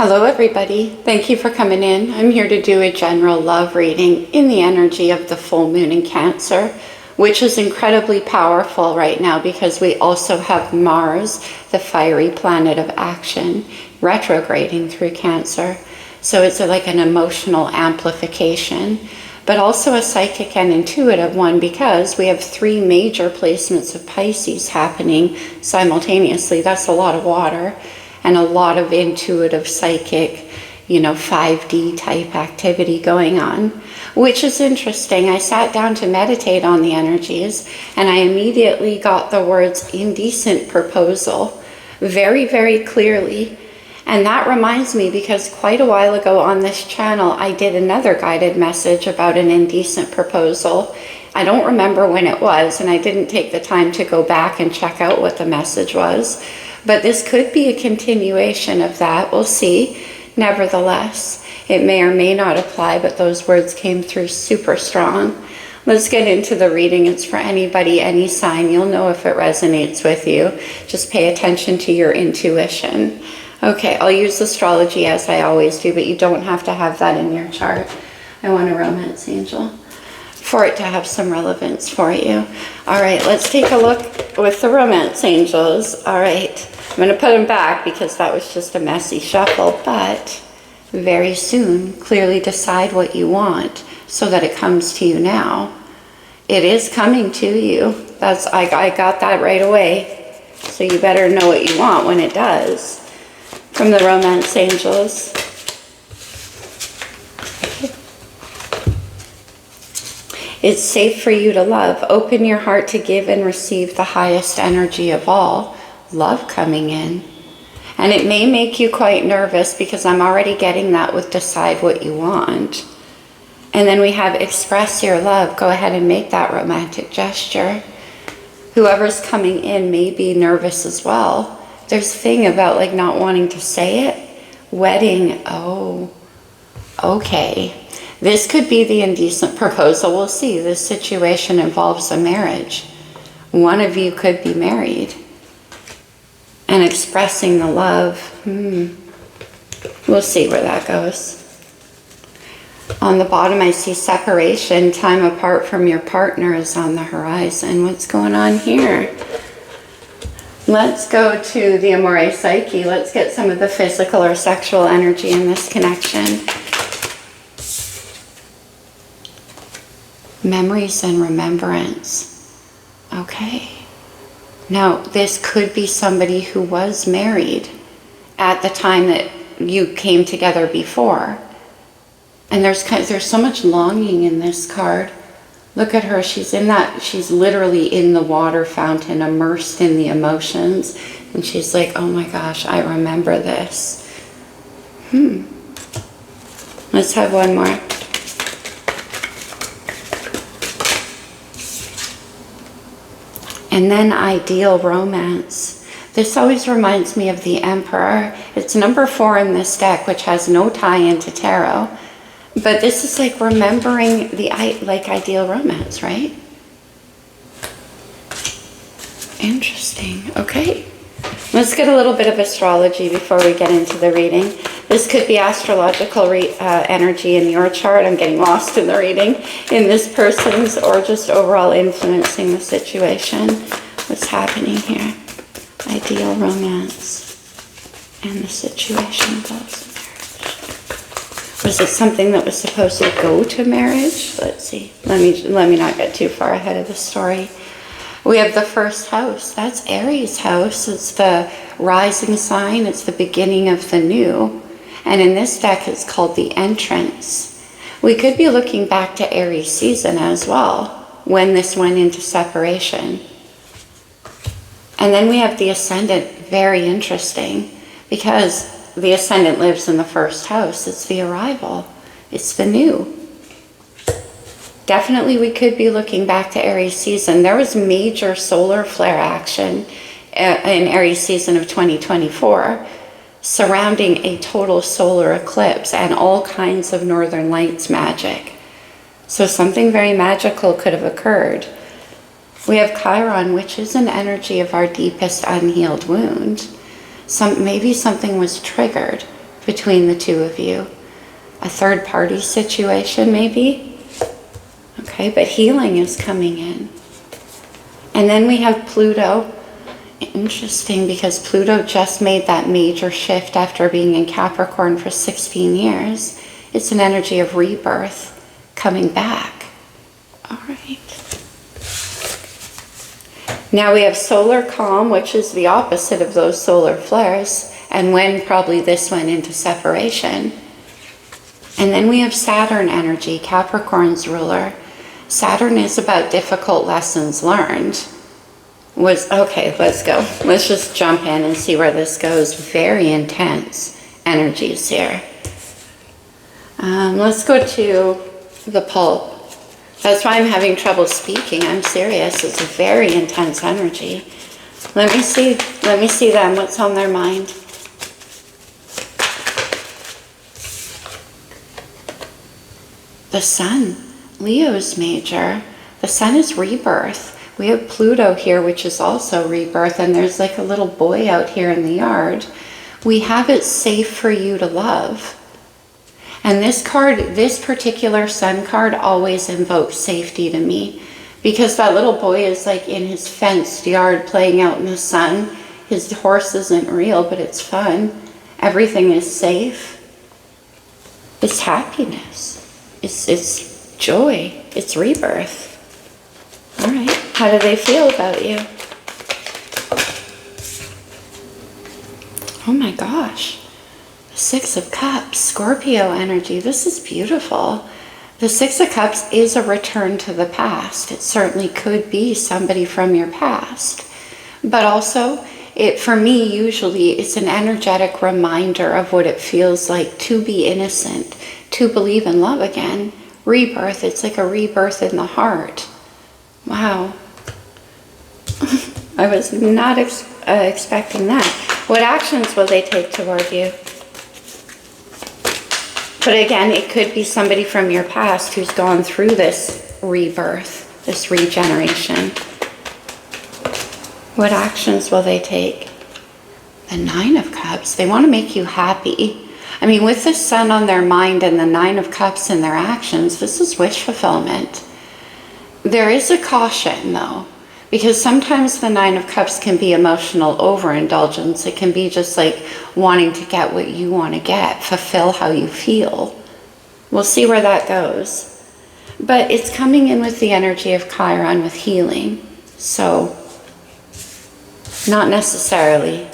Hello everybody, thank you for coming in. I'm here to do a general love reading in the energy of the full moon in Cancer, which is incredibly powerful right now because we also have Mars, the fiery planet of action, retrograding through Cancer. So it's like an emotional amplification, but also a psychic and intuitive one because we have three major placements of Pisces happening simultaneously. That's a lot of water. And a lot of intuitive, psychic, 5D type activity going on, which is interesting. I sat down to meditate on the energies and I immediately got the words indecent proposal very, very clearly. And that reminds me because quite a while ago on this channel, I did another guided message about an indecent proposal. I don't remember when it was, and I didn't take the time to go back and check out what the message was. But this could be a continuation of that. We'll see. Nevertheless, it may or may not apply, but those words came through super strong. Let's get into the reading. It's for anybody, any sign. You'll know if it resonates with you. Just pay attention to your intuition. Okay, I'll use astrology as I always do, but you don't have to have that in your chart. I want a romance angel for it to have some relevance for you. All right, let's take a look with the romance angels. All right, I'm going to put them back because that was just a messy shuffle, but very soon, clearly decide what you want so that it comes to you now. It is coming to you. I got that right away. So you better know what you want when it does. From the romance angels. It's safe for you to love. Open your heart to give and receive the highest energy of all. Love coming in. And it may make you quite nervous because I'm already getting that with decide what you want. And then we have express your love. Go ahead and make that romantic gesture. Whoever's coming in may be nervous as well. There's a thing about like not wanting to say it. Wedding, oh, okay. This could be the indecent proposal. We'll see. This situation involves a marriage. One of you could be married. And expressing the love. We'll see where that goes. On the bottom, I see separation. Time apart from your partner is on the horizon. What's going on here? Let's go to the Amore Psyche. Let's get some of the physical or sexual energy in this connection. Memories and remembrance. Okay. Now, this could be somebody who was married at the time that you came together before. And there's so much longing in this card. Look at her. She's literally in the water fountain, immersed in the emotions. And she's like, oh my gosh, I remember this. Let's have one more. And then ideal romance. This always reminds me of the Emperor. It's number 4 in this deck, which has no tie into tarot. But this is like remembering the ideal romance, right? Interesting. Okay. Let's get a little bit of astrology before we get into the reading. This could be astrological energy in your chart. I'm getting lost in the reading. In this person's, or just overall influencing the situation. What's happening here? Ideal romance. And the situation involves marriage. Was it something that was supposed to go to marriage? Let's see. Let me not get too far ahead of the story. We have the first house. That's Aries' house. It's the rising sign. It's the beginning of the new. And in this deck, it's called the entrance. We could be looking back to Aries season as well, when this went into separation. And then we have the ascendant. Very interesting, because the ascendant lives in the first house. It's the arrival. It's the new. Definitely we could be looking back to Aries season. There was major solar flare action in Aries season of 2024 surrounding a total solar eclipse and all kinds of northern lights magic. So something very magical could have occurred. We have Chiron, which is an energy of our deepest unhealed wound. Maybe something was triggered between the two of you. A third party situation maybe. Okay, but healing is coming in. And then we have Pluto. Interesting, because Pluto just made that major shift after being in Capricorn for 16 years. It's an energy of rebirth coming back. All right. Now we have solar calm, which is the opposite of those solar flares, and when probably this went into separation. And then we have Saturn energy, Capricorn's ruler. Saturn is about difficult lessons learned. Okay, let's go. Let's just jump in and see where this goes. Very intense energies here. Let's go to the pulp. That's why I'm having trouble speaking. I'm serious. It's a very intense energy. Let me see them. What's on their mind? The sun. Leo's major. The sun is rebirth. We have Pluto here, which is also rebirth, and there's like a little boy out here in the yard. We have it safe for you to love. And this card, this particular sun card, always invokes safety to me, because that little boy is like in his fenced yard playing out in the sun. His horse isn't real, but it's fun. Everything is safe. It's happiness. It's joy. It's rebirth. All right. How do they feel about you? Oh my gosh. The Six of Cups, Scorpio energy. This is beautiful. The Six of Cups is a return to the past. It certainly could be somebody from your past. But also, for me, usually, it's an energetic reminder of what it feels like to be innocent, to believe in love again. Rebirth. It's like a rebirth in the heart. Wow. I was not expecting that. What actions will they take toward you? But again, it could be somebody from your past who's gone through this rebirth, this regeneration. What actions will they take? The Nine of Cups. They want to make you happy. I mean, with the sun on their mind and the Nine of Cups in their actions, this is wish fulfillment. There is a caution, though, because sometimes the Nine of Cups can be emotional overindulgence. It can be just like wanting to get what you want to get, fulfill how you feel. We'll see where that goes. But it's coming in with the energy of Chiron with healing. So, not necessarily.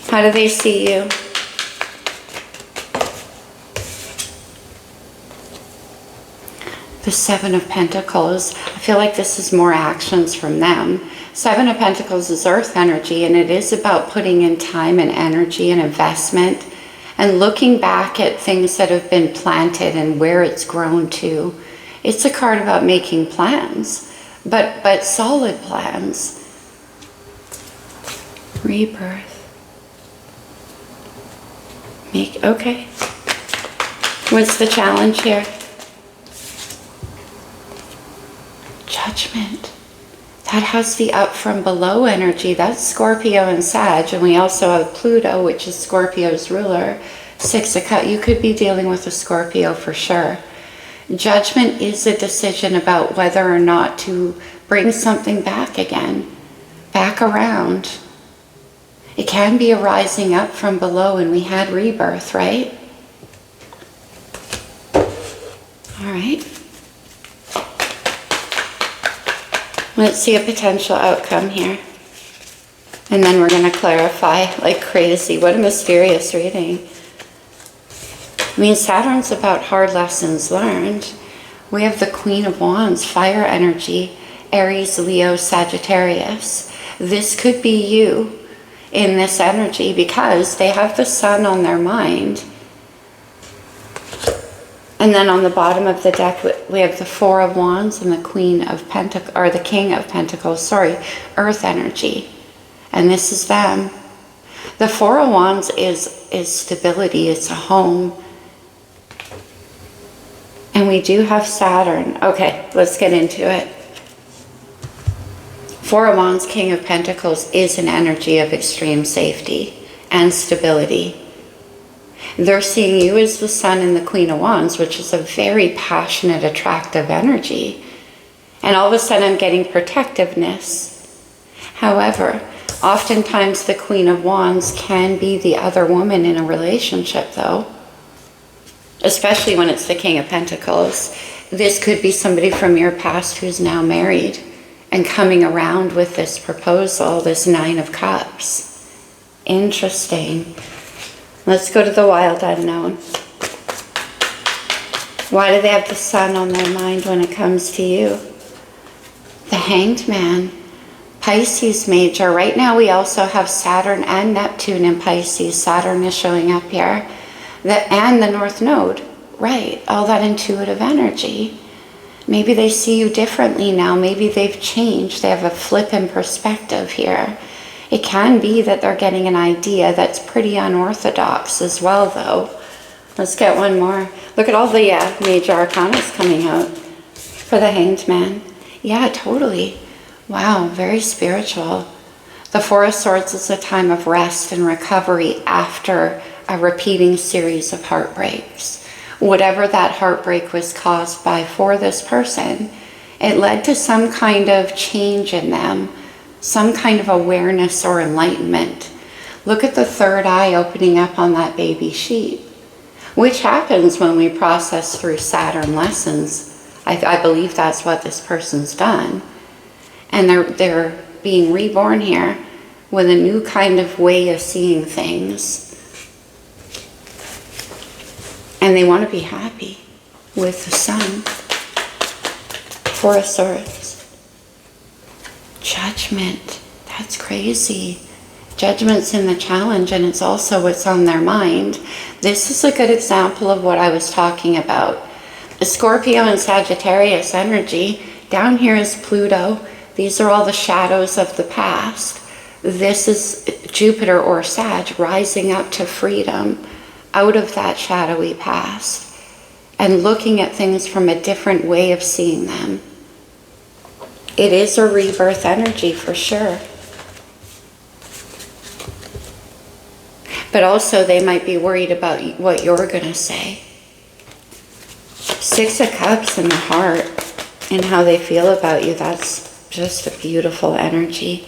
How do they see you? The Seven of Pentacles. I feel like this is more actions from them. Seven of Pentacles is earth energy, and it is about putting in time and energy and investment and looking back at things that have been planted and where it's grown to. It's a card about making plans, but solid plans. Rebirth. Okay. What's the challenge here? Judgment. That has the up from below energy. That's Scorpio and Sag. And we also have Pluto, which is Scorpio's ruler. Six of Cups. You could be dealing with a Scorpio for sure. Judgment is a decision about whether or not to bring something back again. Back around. It can be a rising up from below, and we had rebirth, right? All right. Let's see a potential outcome here. And then we're going to clarify like crazy. What a mysterious reading. I mean, Saturn's about hard lessons learned. We have the Queen of Wands, fire energy, Aries, Leo, Sagittarius. This could be you in this energy because they have the sun on their mind. And then on the bottom of the deck, we have the Four of Wands and the Queen of Pentacles, or the King of Pentacles, earth energy. And this is them. The Four of Wands is stability, it's a home. And we do have Saturn. Okay, let's get into it. Four of Wands, King of Pentacles is an energy of extreme safety and stability. They're seeing you as the Sun and the Queen of Wands, which is a very passionate, attractive energy. And all of a sudden I'm getting protectiveness. However, oftentimes the Queen of Wands can be the other woman in a relationship, though. Especially when it's the King of Pentacles. This could be somebody from your past who's now married and coming around with this proposal, this Nine of Cups. Interesting. Let's go to the wild unknown. Why do they have the Sun on their mind when it comes to you? The Hanged Man. Pisces major. Right now we also have Saturn and Neptune in Pisces. Saturn is showing up here. And the North Node. Right. All that intuitive energy. Maybe they see you differently now. Maybe they've changed. They have a flip in perspective here. It can be that they're getting an idea that's pretty unorthodox as well, though. Let's get one more. Look at all the major arcanas coming out for the Hanged Man. Yeah, totally. Wow, very spiritual. The Four of Swords is a time of rest and recovery after a repeating series of heartbreaks. Whatever that heartbreak was caused by for this person, it led to some kind of change in them, some kind of awareness or enlightenment. Look at the third eye opening up on that baby sheep, which happens when we process through Saturn lessons. I believe that's what this person's done. And they're being reborn here with a new kind of way of seeing things. And they want to be happy with the Sun. Four of Swords. Judgment. That's crazy. Judgment's in the challenge, and it's also what's on their mind. This is a good example of what I was talking about. The Scorpio and Sagittarius energy. Down here is Pluto. These are all the shadows of the past. This is Jupiter or Sag rising up to freedom out of that shadowy past and looking at things from a different way of seeing them. It is a rebirth energy for sure. But also they might be worried about what you're going to say. Six of Cups in the heart and how they feel about you. That's just a beautiful energy.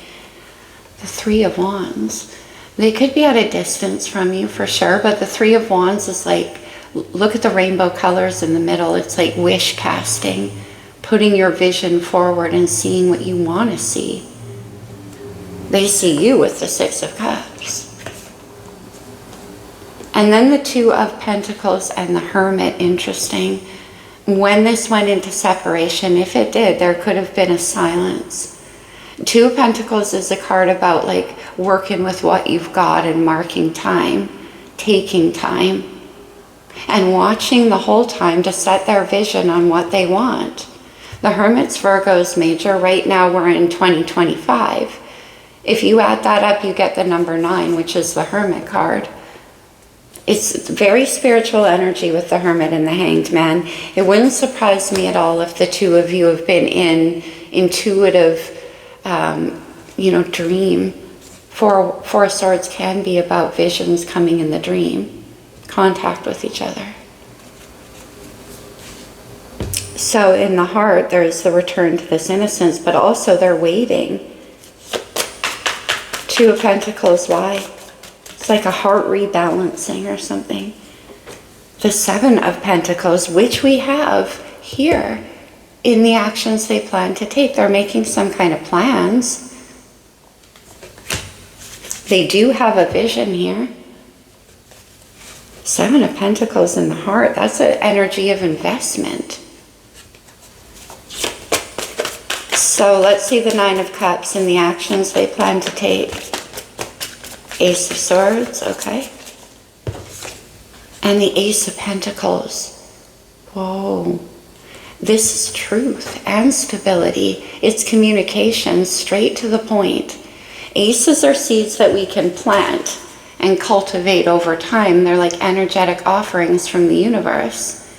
The Three of Wands. They could be at a distance from you for sure, but the Three of Wands is like, look at the rainbow colors in the middle. It's like wish casting, putting your vision forward and seeing what you want to see. They see you with the Six of Cups. And then the Two of Pentacles and the Hermit, interesting. When this went into separation, if it did, there could have been a silence. Two of Pentacles is a card about like working with what you've got and marking time, taking time, and watching the whole time to set their vision on what they want. The Hermit's Virgo's major. Right now we're in 2025. If you add that up, you get the number 9, which is the Hermit card. It's very spiritual energy with the Hermit and the Hanged Man. It wouldn't surprise me at all if the two of you have been in intuitive, dream. Four of Swords can be about visions coming in the dream, contact with each other. So in the heart, there's the return to this innocence, but also they're waiting. Two of Pentacles, why? It's like a heart rebalancing or something. The Seven of Pentacles, which we have here in the actions they plan to take. They're making some kind of plans. They do have a vision here. Seven of Pentacles in the heart, that's an energy of investment. So let's see the Nine of Cups and the actions they plan to take. Ace of Swords, okay. And the Ace of Pentacles. Whoa. This is truth and stability. It's communication, straight to the point. Aces are seeds that we can plant and cultivate over time. They're like energetic offerings from the universe.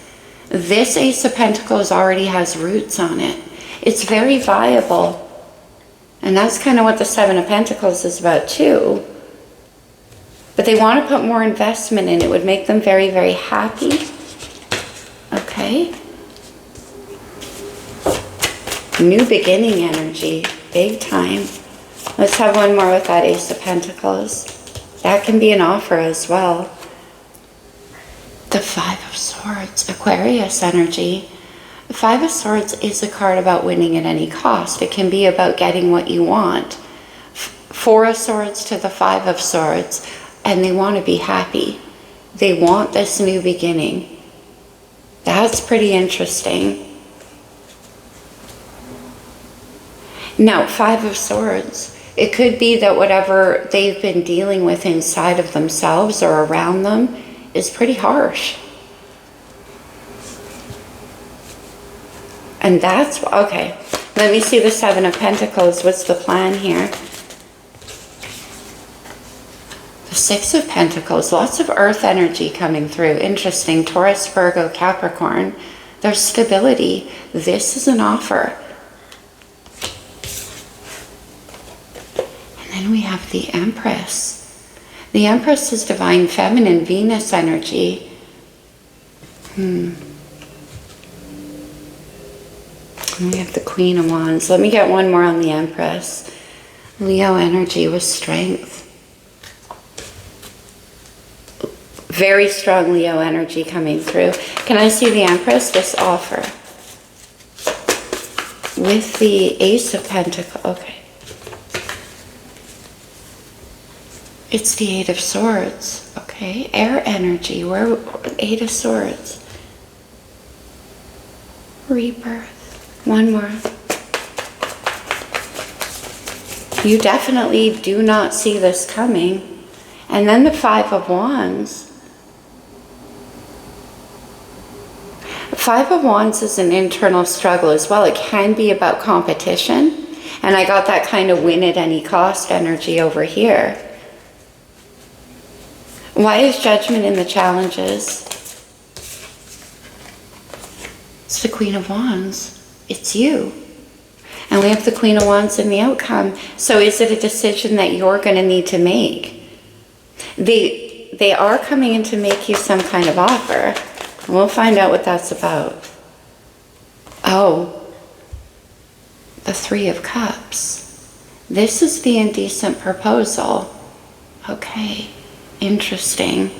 This Ace of Pentacles already has roots on it. It's very viable. And that's kind of what the Seven of Pentacles is about too. But they want to put more investment in. It would make them very, very happy. Okay. New beginning energy. Big time. Let's have one more with that Ace of Pentacles. That can be an offer as well. The Five of Swords. Aquarius energy. The Five of Swords is a card about winning at any cost. It can be about getting what you want. Four of Swords to the Five of Swords. And they want to be happy. They want this new beginning. That's pretty interesting. Now, Five of Swords. It could be that whatever they've been dealing with inside of themselves or around them is pretty harsh. And that's, okay. Let me see the Seven of Pentacles. What's the plan here? The Six of Pentacles, lots of earth energy coming through. Interesting. Taurus, Virgo, Capricorn. There's stability. This is an offer. And then we have the Empress. The Empress is divine feminine, Venus energy. And we have the Queen of Wands. Let me get one more on the Empress. Leo energy with strength. Very strong Leo energy coming through. Can I see the Empress? This offer. With the Ace of Pentacles. Okay. It's the Eight of Swords. Okay. Air energy. Where? Eight of Swords. Rebirth. One more. You definitely do not see this coming. And then the Five of Wands. Five of Wands is an internal struggle as well. It can be about competition. And I got that kind of win at any cost energy over here. Why is Judgment in the challenges? It's the Queen of Wands. It's you. And we have the Queen of Wands in the outcome. So is it a decision that you're going to need to make? They are coming in to make you some kind of offer. We'll find out what that's about. Oh, the Three of Cups. This is the indecent proposal. Okay, interesting.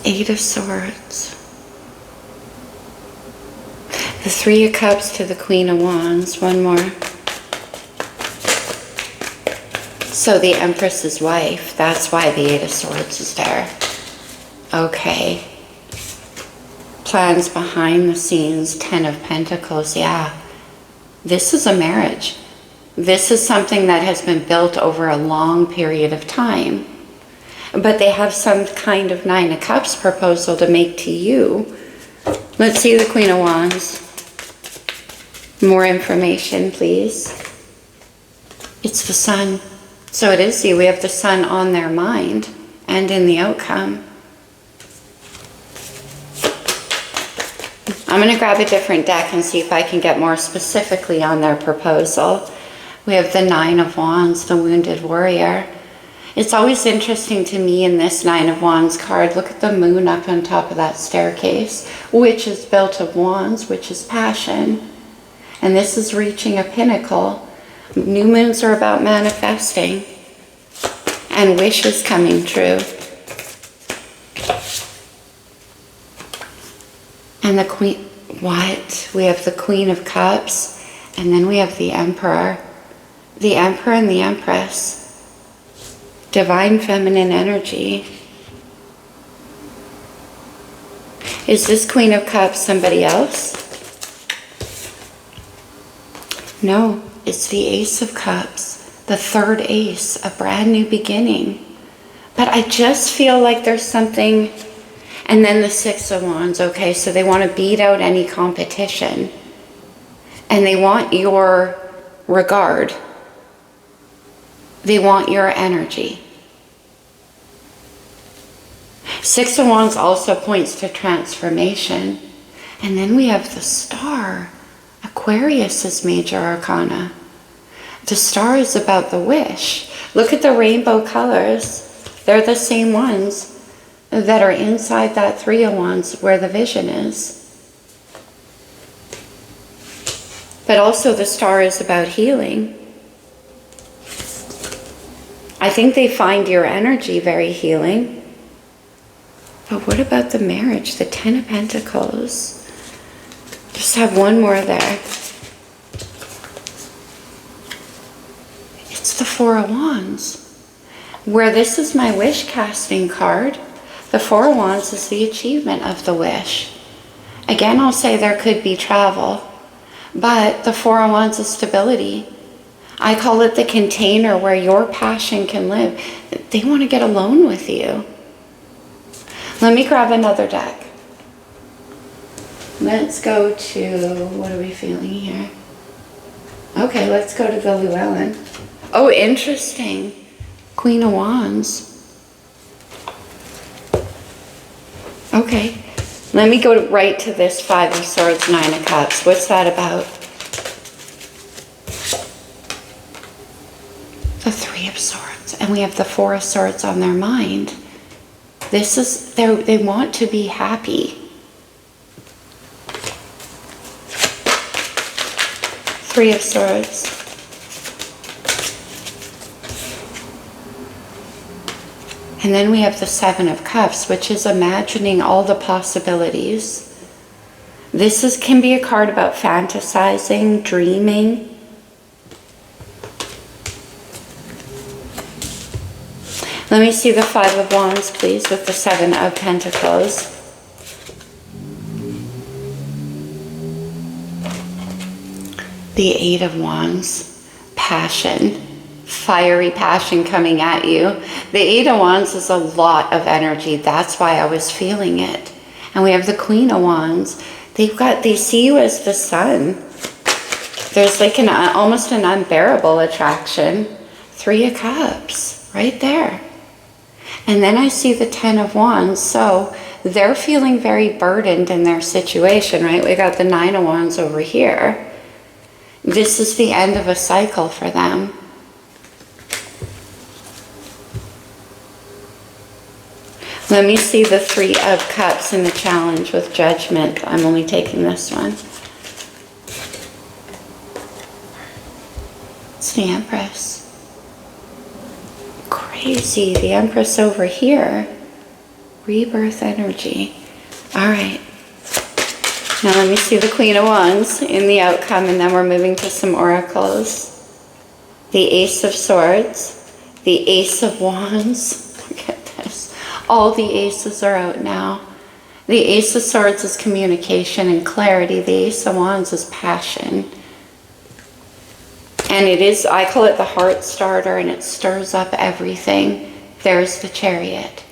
Eight of Swords. The Three of Cups to the Queen of Wands. One more. So the Empress's wife. That's why the Eight of Swords is there. Okay. Plans behind the scenes, Ten of Pentacles, yeah. This is a marriage. This is something that has been built over a long period of time. But they have some kind of Nine of Cups proposal to make to you. Let's see the Queen of Wands. More information, please. It's the Sun. So it is you. We have the Sun on their mind and in the outcome. I'm going to grab a different deck and see if I can get more specifically on their proposal. We have the Nine of Wands, the Wounded Warrior. It's always interesting to me in this Nine of Wands card. Look at the moon up on top of that staircase, which is built of wands, which is passion. And this is reaching a pinnacle. New moons are about manifesting and wishes coming true. And the Queen, what? We have the Queen of Cups, and then we have the Emperor. The Emperor and the Empress. Divine feminine energy. Is this Queen of Cups somebody else? No, it's the Ace of Cups. The third ace, a brand new beginning. But I just feel like there's something. And then the Six of Wands, okay, so they want to beat out any competition. And they want your regard. They want your energy. Six of Wands also points to transformation. And then we have the Star. Aquarius is major arcana. The Star is about the wish. Look at the rainbow colors. They're the same ones that are inside that Three of Wands where the vision is. But also the Star is about healing. I think they find your energy very healing. But what about the marriage? The Ten of Pentacles. Just have one more there. It's the Four of Wands. Where this is my wish casting card, the Four of Wands is the achievement of the wish. Again, I'll say there could be travel, but the Four of Wands is stability. I call it the container where your passion can live. They want to get alone with you. Let me grab another deck. Let's go to, what are we feeling here? Okay, let's go to the Llewellyn. Oh, interesting. Queen of Wands. Okay, let me go right to this Five of Swords, Nine of Cups. What's that about? The Three of Swords. And we have the Four of Swords on their mind. This is, they want to be happy. Three of Swords. And then we have the Seven of Cups, which is imagining all the possibilities. This can be a card about fantasizing, dreaming. Let me see the Five of Wands, please, with the Seven of Pentacles. The Eight of Wands, passion. Fiery passion coming at you. The Eight of Wands is a lot of energy. That's why I was feeling it. And we have the Queen of Wands. They see you as the sun. There's like almost an unbearable attraction. Three of Cups, right there. And then I see the Ten of Wands. So they're feeling very burdened in their situation, right? We got the Nine of Wands over here. This is the end of a cycle for them. Let me see the Three of Cups in the challenge with Judgment. I'm only taking this one. It's the Empress. Crazy. The Empress over here. Rebirth energy. All right. Now let me see the Queen of Wands in the outcome, and then we're moving to some oracles. The Ace of Swords. The Ace of Wands. Look at this. All the aces are out now. The Ace of Swords is communication and clarity. The Ace of Wands is passion. And it is, I call it the heart starter, and it stirs up everything. There's the Chariot.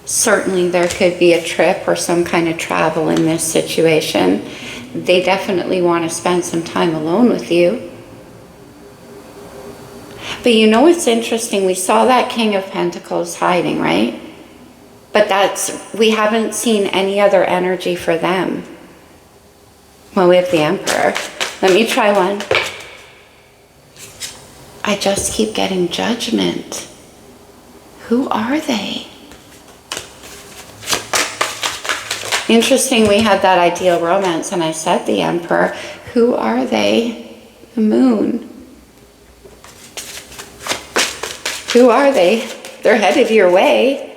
Certainly there could be a trip or some kind of travel in this situation. They definitely want to spend some time alone with you. But you know what's interesting? We saw that King of Pentacles hiding, right? But we haven't seen any other energy for them. Well, we have the Emperor. Let me try one. I just keep getting Judgment. Who are they? Interesting, we had that ideal romance and I said the Emperor. Who are they? The Moon. Who are they? They're headed your way.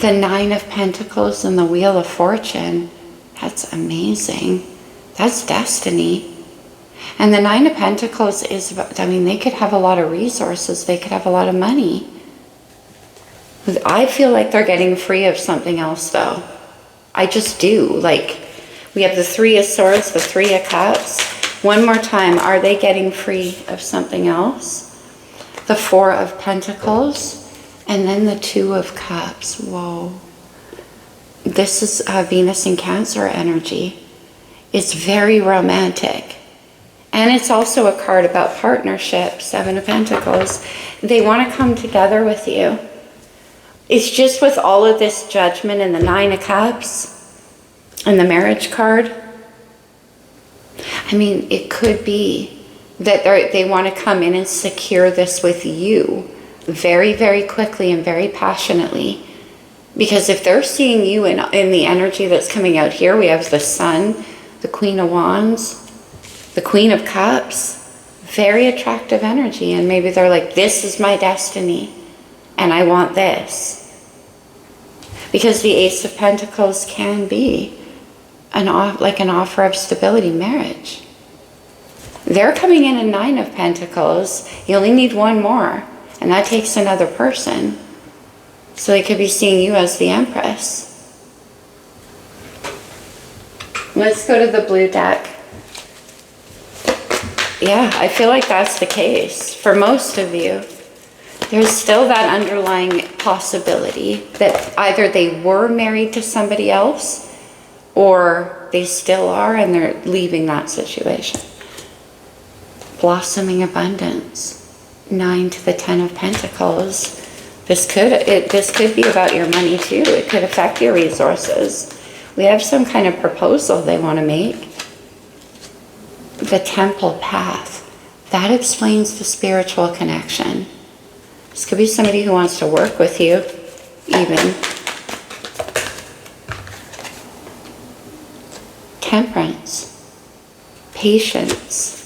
The Nine of Pentacles and the Wheel of Fortune. That's amazing. That's destiny. And the Nine of Pentacles is, I mean, they could have a lot of resources. They could have a lot of money. I feel like they're getting free of something else, though. I just do. Like, we have the Three of Swords, the Three of Cups. One more time, are they getting free of something else? The Four of Pentacles. And then the Two of Cups. Whoa. This is Venus in Cancer energy. It's very romantic. And it's also a card about partnership, Seven of Pentacles. They want to come together with you. It's just with all of this Judgment and the Nine of Cups and the marriage card. I mean, it could be that they want to come in and secure this with you very, very quickly and very passionately. Because if they're seeing you in the energy that's coming out here, we have the Sun, the Queen of Wands, the Queen of Cups, very attractive energy. And maybe they're like, this is my destiny and I want this. Because the Ace of Pentacles can be an offer of stability, marriage. They're coming in a Nine of Pentacles. You only need one more, and that takes another person. So they could be seeing you as the Empress. Let's go to the blue deck. Yeah, I feel like that's the case for most of you. There's still that underlying possibility that either they were married to somebody else or they still are and they're leaving that situation. Blossoming abundance. 9 to the 10 of Pentacles. This could be about your money too. It could affect your resources. We have some kind of proposal they want to make. The Temple path. That explains the spiritual connection. This could be somebody who wants to work with you, even. Temperance. Patience.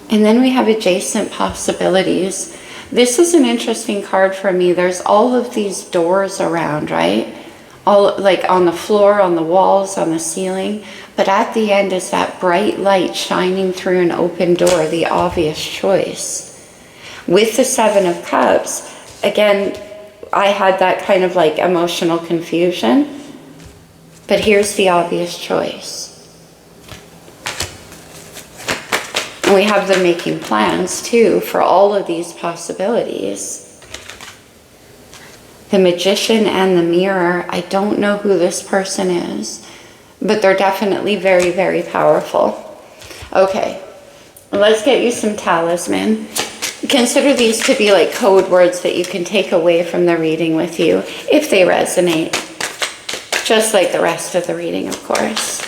And then we have adjacent possibilities. This is an interesting card for me. There's all of these doors around, right? All like on the floor, on the walls, on the ceiling. But at the end is that bright light shining through an open door, the obvious choice. With the Seven of Cups, again, I had that kind of like emotional confusion. But here's the obvious choice. And we have them making plans too for all of these possibilities. The Magician and the Mirror. I don't know who this person is, but they're definitely very, very powerful. Okay, let's get you some talisman. Consider these to be like code words that you can take away from the reading with you if they resonate. Just like the rest of the reading, of course.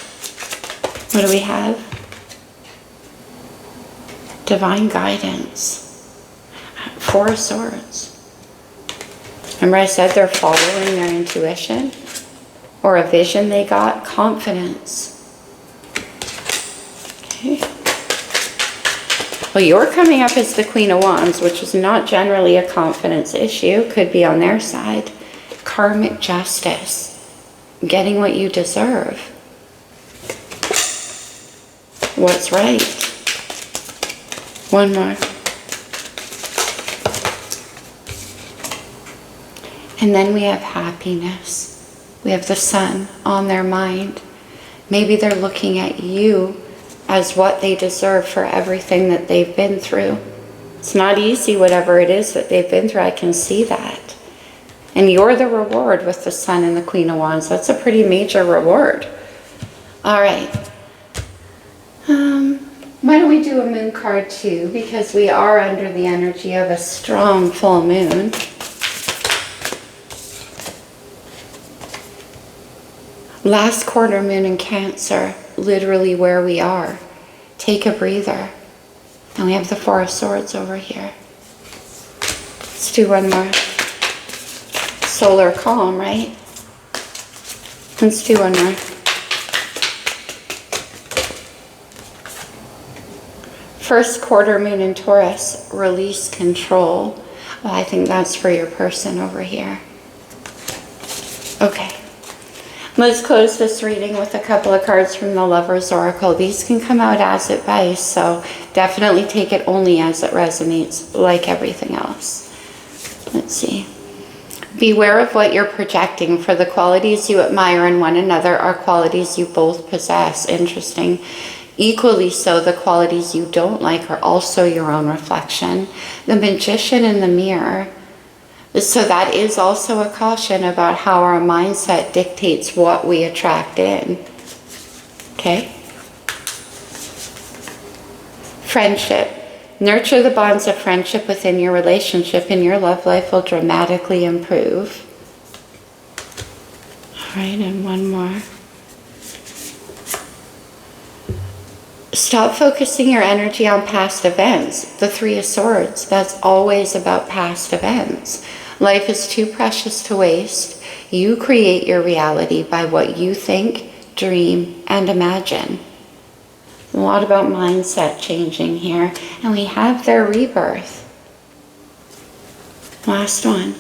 What do we have? Divine guidance. 4 of Swords. Remember I said they're following their intuition or a vision they got? Confidence. Okay. Well, you're coming up as the Queen of Wands, which is not generally a confidence issue. Could be on their side. Karmic justice. Getting what you deserve. What's right? One more. And then we have happiness. We have the Sun on their mind. Maybe they're looking at you as what they deserve for everything that they've been through. It's not easy, whatever it is that they've been through. I can see that. And you're the reward with the Sun and the Queen of Wands. That's a pretty major reward. All right. Why don't we do a moon card too? Because we are under the energy of a strong full moon. Last quarter moon in Cancer, literally where we are. Take a breather. And we have the 4 of Swords over here. Let's do one more. Solar calm, right? Let's do one more. First quarter moon in Taurus, release control. Well, I think that's for your person over here. Okay. Let's close this reading with a couple of cards from the Lover's Oracle. These can come out as advice, so definitely take it only as it resonates, like everything else. Let's see. Beware of what you're projecting, for the qualities you admire in one another are qualities you both possess. Interesting. Equally so, the qualities you don't like are also your own reflection. The Magician and the Mirror. So that is also a caution about how our mindset dictates what we attract in. Okay? Friendship. Nurture the bonds of friendship within your relationship and your love life will dramatically improve. All right, and one more. Stop focusing your energy on past events. The Three of Swords, that's always about past events. Life is too precious to waste. You create your reality by what you think, dream, and imagine. A lot about mindset changing here. And we have their rebirth. Last one.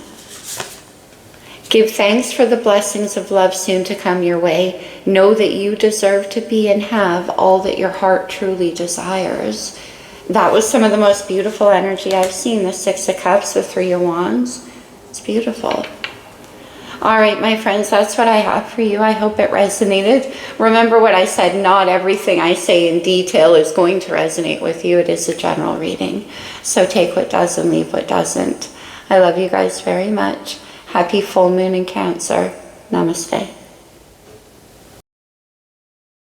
Give thanks for the blessings of love soon to come your way. Know that you deserve to be and have all that your heart truly desires. That was some of the most beautiful energy I've seen. The Six of Cups, the Three of Wands. It's beautiful. All right, my friends, that's what I have for you. I hope it resonated. Remember what I said, not everything I say in detail is going to resonate with you. It is a general reading. So take what does and leave what doesn't. I love you guys very much. Happy full moon in Cancer. Namaste.